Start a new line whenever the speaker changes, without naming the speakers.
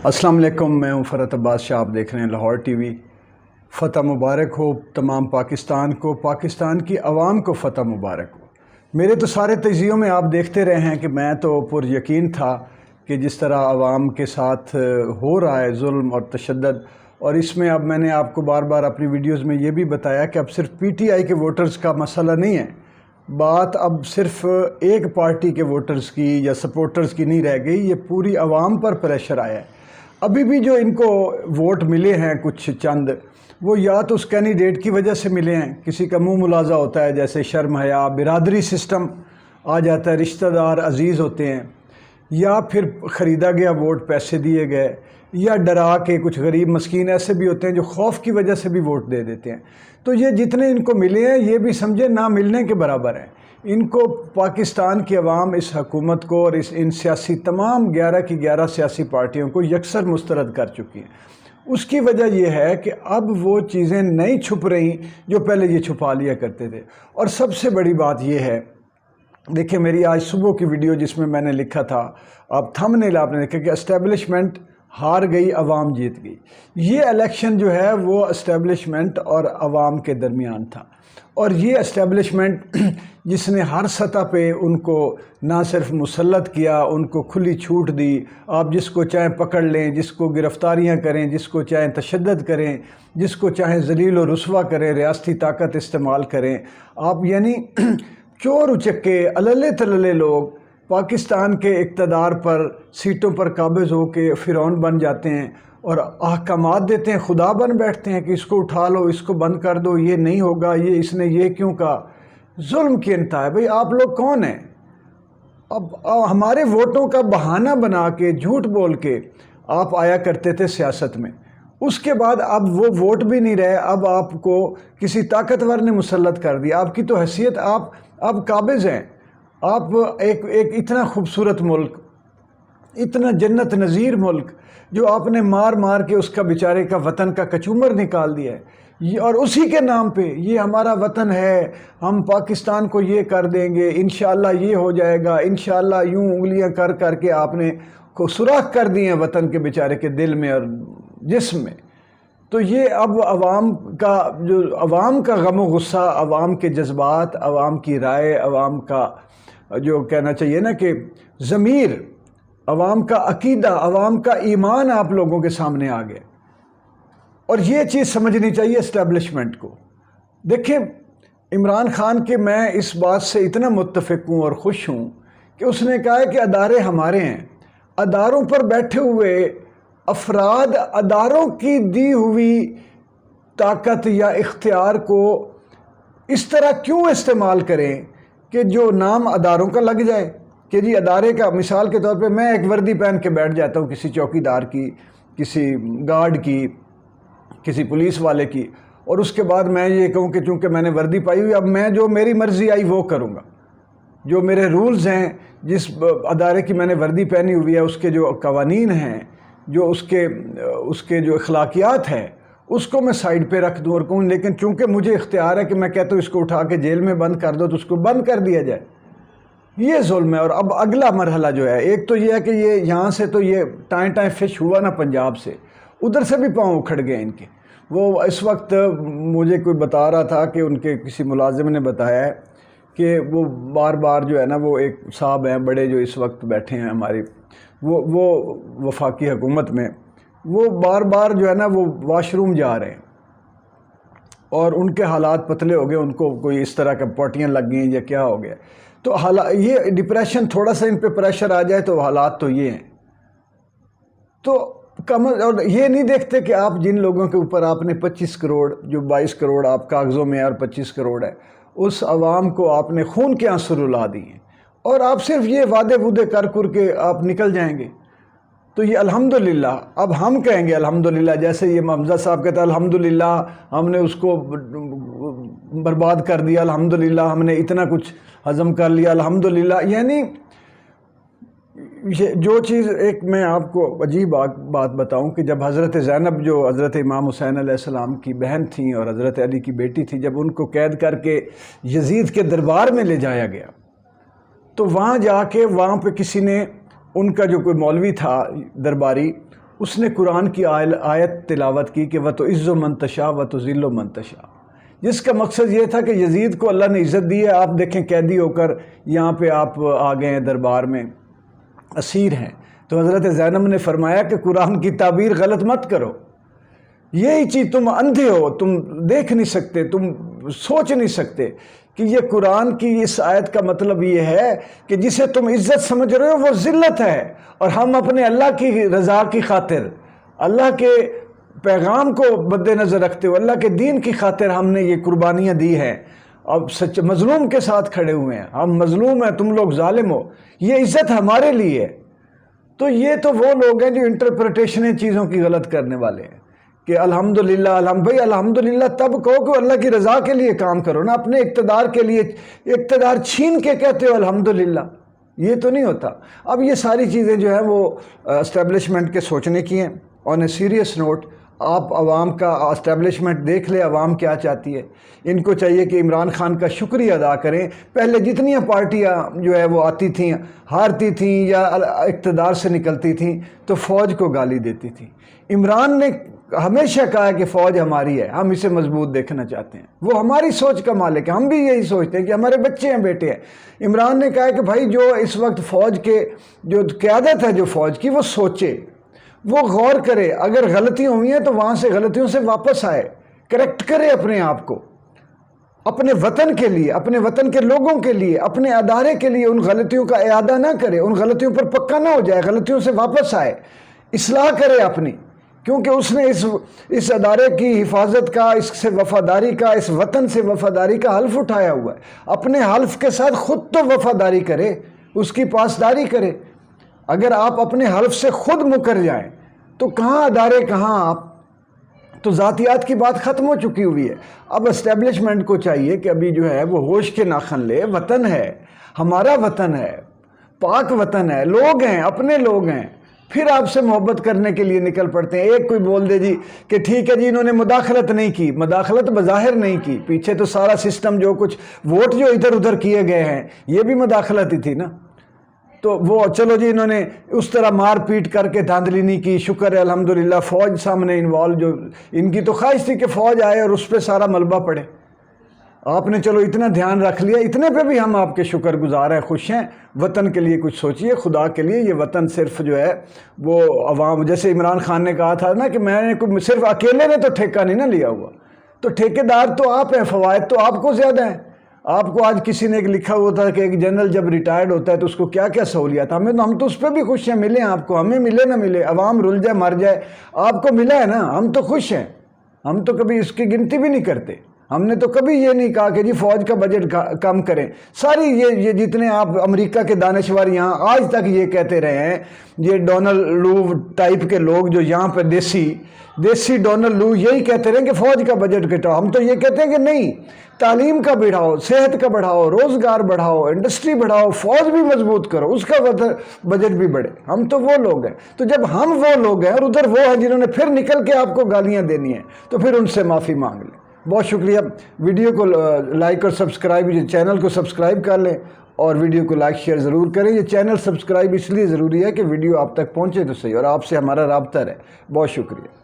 السلام علیکم، میں ہوں فرحت عباس شاہ، آپ دیکھ رہے ہیں لاہور ٹی وی۔ فتح مبارک ہو تمام پاکستان کو، پاکستان کی عوام کو فتح مبارک ہو۔ میرے تو سارے تجزیوں میں آپ دیکھتے رہے ہیں کہ میں تو پر یقین تھا کہ جس طرح عوام کے ساتھ ہو رہا ہے ظلم اور تشدد، اور اس میں اب میں نے آپ کو بار بار اپنی ویڈیوز میں یہ بھی بتایا کہ اب صرف پی ٹی آئی کے ووٹرز کا مسئلہ نہیں ہے، بات اب صرف ایک پارٹی کے ووٹرز کی یا سپورٹرز کی نہیں رہ گئی، یہ پوری عوام پر پریشر آیا ہے۔ ابھی بھی جو ان کو ووٹ ملے ہیں کچھ چند، وہ یا تو اس کینڈیڈیٹ کی وجہ سے ملے ہیں، کسی کا منہ ملازہ ہوتا ہے جیسے شرم حیا، برادری سسٹم آ جاتا ہے، رشتہ دار عزیز ہوتے ہیں، یا پھر خریدا گیا ووٹ، پیسے دیے گئے، یا ڈرا کے کچھ غریب مسکین ایسے بھی ہوتے ہیں جو خوف کی وجہ سے بھی ووٹ دے دیتے ہیں۔ تو یہ جتنے ان کو ملے ہیں یہ بھی سمجھے نہ ملنے کے برابر ہیں۔ ان کو پاکستان کی عوام اس حکومت کو اور ان سیاسی تمام 11 کی 11 سیاسی پارٹیوں کو یکسر مسترد کر چکی ہیں۔ اس کی وجہ یہ ہے کہ اب وہ چیزیں نہیں چھپ رہی جو پہلے یہ چھپا لیا کرتے تھے۔ اور سب سے بڑی بات یہ ہے، دیکھیں میری آج صبح کی ویڈیو جس میں نے لکھا تھا، اب تھمبنیل آپ نے دیکھا کہ اسٹیبلشمنٹ ہار گئی، عوام جیت گئی۔ یہ الیکشن جو ہے وہ اسٹیبلشمنٹ اور عوام کے درمیان تھا، اور یہ اسٹیبلشمنٹ جس نے ہر سطح پہ ان کو نہ صرف مسلط کیا، ان کو کھلی چھوٹ دی، آپ جس کو چاہیں پکڑ لیں، جس کو گرفتاریاں کریں، جس کو چاہیں تشدد کریں، جس کو چاہیں ذلیل و رسوا کریں، ریاستی طاقت استعمال کریں، آپ یعنی چور اچکے اللے تللے لوگ پاکستان کے اقتدار پر سیٹوں پر قابض ہو کے فرعون بن جاتے ہیں اور احکامات دیتے ہیں، خدا بن بیٹھتے ہیں کہ اس کو اٹھا لو، اس کو بند کر دو، یہ نہیں ہوگا، یہ اس نے یہ کیوں کہا۔ ظلم کی انتہا ہے۔ بھئی آپ لوگ کون ہیں؟ اب ہمارے ووٹوں کا بہانہ بنا کے، جھوٹ بول کے آپ آیا کرتے تھے سیاست میں، اس کے بعد اب وہ ووٹ بھی نہیں رہے، اب آپ کو کسی طاقتور نے مسلط کر دیا۔ آپ کی تو حیثیت، آپ اب قابض ہیں، آپ ایک اتنا خوبصورت ملک، اتنا جنت نظیر ملک جو آپ نے مار مار کے اس کا بیچارے کا وطن کا کچومر نکال دیا ہے، اور اسی کے نام پہ یہ ہمارا وطن ہے، ہم پاکستان کو یہ کر دیں گے، انشاءاللہ یہ ہو جائے گا، انشاءاللہ یوں انگلیاں کر کر کے آپ نے کو سوراخ کر دی ہیں وطن کے بیچارے کے دل میں اور جسم میں۔ تو یہ اب عوام کا غم و غصہ، عوام کے جذبات، عوام کی رائے، عوام کا جو کہنا چاہیے نا کہ ضمیر، عوام کا عقیدہ، عوام کا ایمان آپ لوگوں کے سامنے آ گیا، اور یہ چیز سمجھنی چاہیے اسٹیبلشمنٹ کو۔ دیکھیں عمران خان کے میں اس بات سے اتنا متفق ہوں اور خوش ہوں کہ اس نے کہا ہے کہ ادارے ہمارے ہیں، اداروں پر بیٹھے ہوئے افراد اداروں کی دی ہوئی طاقت یا اختیار کو اس طرح کیوں استعمال کریں کہ جو نام اداروں کا لگ جائے، کہ جی ادارے کا، مثال کے طور پہ میں ایک وردی پہن کے بیٹھ جاتا ہوں کسی چوکیدار کی، کسی گارڈ کی، کسی پولیس والے کی، اور اس کے بعد میں یہ کہوں کہ چونکہ میں نے وردی پائی ہوئی، اب میں جو میری مرضی آئی وہ کروں گا، جو میرے رولز ہیں، جس ادارے کی میں نے وردی پہنی ہوئی ہے اس کے جو قوانین ہیں، جو اس کے جو اخلاقیات ہیں، اس کو میں سائیڈ پہ رکھ دوں اور کہوں لیکن چونکہ مجھے اختیار ہے کہ میں کہتا ہوں اس کو اٹھا کے جیل میں بند کر دو تو اس کو بند کر دیا جائے۔ یہ ظلم ہے۔ اور اب اگلا مرحلہ جو ہے، ایک تو یہ ہے کہ یہ یہاں سے تو یہ ٹائیں ٹائیں فش ہوا نا پنجاب سے، ادھر سے بھی پاؤں اکھڑ گئے ان کے۔ وہ اس وقت مجھے کوئی بتا رہا تھا کہ ان کے کسی ملازم نے بتایا ہے کہ وہ بار بار جو ہے نا، وہ ایک صاحب ہیں بڑے جو اس وقت بیٹھے ہیں ہماری وہ وفاقی حکومت میں، وہ بار بار جو ہے نا وہ واش روم جا رہے ہیں، اور ان کے حالات پتلے ہو گئے، ان کو کوئی اس طرح کا پوٹیاں لگ گئی یا کیا ہو گیا۔ تو یہ ڈپریشن، تھوڑا سا ان پہ پریشر آ جائے تو حالات تو یہ ہیں۔ تو اور یہ نہیں دیکھتے کہ آپ جن لوگوں کے اوپر آپ نے 25 کروڑ، جو 22 کروڑ آپ کاغذوں میں اور 25 کروڑ ہے، اس عوام کو آپ نے خون کے آنسو رلا دیے ہیں، اور آپ صرف یہ وعدے وعدے کر کے آپ نکل جائیں گے۔ تو یہ الحمدللہ، اب ہم کہیں گے الحمدللہ، جیسے یہ حمزہ صاحب کہتا ہے الحمدللہ ہم نے اس کو برباد کر دیا، الحمدللہ ہم نے اتنا کچھ ہضم کر لیا، الحمدللہ۔ یعنی جو چیز، ایک میں آپ کو عجیب بات بتاؤں کہ جب حضرت زینب، جو حضرت امام حسین علیہ السلام کی بہن تھیں اور حضرت علی کی بیٹی تھی، جب ان کو قید کر کے یزید کے دربار میں لے جایا گیا، تو وہاں جا کے وہاں پہ کسی نے، ان کا جو کوئی مولوی تھا درباری، اس نے قرآن کی آیت تلاوت کی کہ وَتُعِزُّ مَن تَشَاءُ وَتُذِلُّ مَن تَشَاءُ، جس کا مقصد یہ تھا کہ یزید کو اللہ نے عزت دی ہے. آپ دیکھیں قیدی ہو کر یہاں پہ آپ آ گئے ہیں دربار میں، اسیر ہیں، تو حضرت زینب نے فرمایا کہ قرآن کی تعبیر غلط مت کرو. یہی چیز تم اندھے ہو، تم دیکھ نہیں سکتے، تم سوچ نہیں سکتے کہ یہ قرآن کی اس آیت کا مطلب یہ ہے کہ جسے تم عزت سمجھ رہے ہو وہ ذلت ہے، اور ہم اپنے اللہ کی رضا کی خاطر، اللہ کے پیغام کو مد نظر رکھتے ہوئے، اللہ کے دین کی خاطر ہم نے یہ قربانیاں دی ہیں. اب سچ مظلوم کے ساتھ کھڑے ہوئے ہیں، ہم مظلوم ہیں، تم لوگ ظالم ہو، یہ عزت ہمارے لیے ہے. تو یہ تو وہ لوگ ہیں جو انٹرپریٹیشنیں چیزوں کی غلط کرنے والے ہیں کہ الحمدللہ بھائی الحمدللہ تب کہو کہ اللہ کی رضا کے لیے کام کرو نا، اپنے اقتدار کے لیے اقتدار چھین کے کہتے ہو الحمدللہ، یہ تو نہیں ہوتا. اب یہ ساری چیزیں جو ہیں وہ اسٹیبلشمنٹ کے سوچنے کی ہیں. آن اے سیریس نوٹ، آپ عوام کا اسٹیبلشمنٹ دیکھ لے عوام کیا چاہتی ہے. ان کو چاہیے کہ عمران خان کا شکریہ ادا کریں. پہلے جتنی پارٹیاں جو ہے وہ آتی تھیں، ہارتی تھیں یا اقتدار سے نکلتی تھیں تو فوج کو گالی دیتی تھیں. عمران نے ہمیشہ کہا ہے کہ فوج ہماری ہے، ہم اسے مضبوط دیکھنا چاہتے ہیں، وہ ہماری سوچ کا مالک ہے. ہم بھی یہی سوچتے ہیں کہ ہمارے بچے ہیں، بیٹے ہیں. عمران نے کہا ہے کہ بھائی جو اس وقت فوج کے جو قیادت ہے جو فوج کی، وہ سوچے، وہ غور کرے، اگر غلطیاں ہوئی ہیں تو وہاں سے غلطیوں سے واپس آئے، کریکٹ کرے اپنے آپ کو، اپنے وطن کے لیے، اپنے وطن کے لوگوں کے لیے، اپنے ادارے کے لیے ان غلطیوں کا اعادہ نہ کرے، ان غلطیوں پر پکا نہ ہو جائے، غلطیوں سے واپس آئے، اصلاح کرے اپنی، کیونکہ اس نے اس ادارے کی حفاظت کا، اس سے وفاداری کا، اس وطن سے وفاداری کا حلف اٹھایا ہوا ہے. اپنے حلف کے ساتھ خود تو وفاداری کرے، اس کی پاسداری کرے. اگر آپ اپنے حلف سے خود مکر جائیں تو کہاں ادارے، کہاں آپ، تو ذاتیات کی بات ختم ہو چکی ہوئی ہے. اب اسٹیبلشمنٹ کو چاہیے کہ ابھی جو ہے وہ ہوش کے ناخن لے. وطن ہے، ہمارا وطن ہے، پاک وطن ہے، لوگ ہیں، اپنے لوگ ہیں، پھر آپ سے محبت کرنے کے لیے نکل پڑتے ہیں. ایک کوئی بول دے جی کہ ٹھیک ہے جی انہوں نے مداخلت نہیں کی، مداخلت بظاہر نہیں کی، پیچھے تو سارا سسٹم جو کچھ ووٹ جو ادھر ادھر کیے گئے ہیں یہ بھی مداخلت ہی تھی نا. تو وہ چلو جی انہوں نے اس طرح مار پیٹ کر کے دھاندلی نہیں کی، شکر ہے الحمدللہ فوج سامنے انوالو، جو ان کی تو خواہش تھی کہ فوج آئے اور اس پہ سارا ملبہ پڑے. آپ نے چلو اتنا دھیان رکھ لیا، اتنے پہ بھی ہم آپ کے شکر گزار ہیں، خوش ہیں. وطن کے لیے کچھ سوچئے، خدا کے لیے. یہ وطن صرف جو ہے وہ عوام، جیسے عمران خان نے کہا تھا نا کہ میں نے صرف اکیلے نے تو ٹھیکہ نہیں نہ لیا ہوا، تو ٹھیکیدار تو آپ ہیں، فوائد تو آپ کو زیادہ ہیں. آپ کو آج کسی نے لکھا ہوا تھا کہ ایک جنرل جب ریٹائرڈ ہوتا ہے تو اس کو کیا کیا سہولیات، ہم تو اس پہ بھی خوش ہیں. ملیں آپ کو، ہمیں ملے نہ ملے، عوام رل جائے مر جائے، آپ کو ملا ہے نا، ہم تو خوش ہیں. ہم تو کبھی اس کی گنتی بھی نہیں کرتے. ہم نے تو کبھی یہ نہیں کہا کہ جی فوج کا بجٹ کم کریں. ساری یہ جتنے آپ امریکہ کے دانشور یہاں آج تک یہ کہتے رہے ہیں، یہ ڈونلڈ لو ٹائپ کے لوگ جو یہاں پہ دیسی ڈونلڈ لو یہی کہتے رہے کہ فوج کا بجٹ گھٹاؤ. ہم تو یہ کہتے ہیں کہ نہیں، تعلیم کا بڑھاؤ، صحت کا بڑھاؤ، روزگار بڑھاؤ، انڈسٹری بڑھاؤ، فوج بھی مضبوط کرو، اس کا بجٹ بھی بڑھے. ہم تو وہ لوگ ہیں. تو جب ہم وہ لوگ ہیں اور ادھر وہ ہیں جنہوں نے پھر نکل کے آپ کو گالیاں دینی ہیں، تو پھر ان سے معافی مانگ لیں. بہت شکریہ. ویڈیو کو لائک اور سبسکرائب، چینل کو سبسکرائب کر لیں اور ویڈیو کو لائک شیئر ضرور کریں. یہ چینل سبسکرائب اس لیے ضروری ہے کہ ویڈیو آپ تک پہنچے تو صحیح، اور آپ سے ہمارا رابطہ رہے. بہت شکریہ.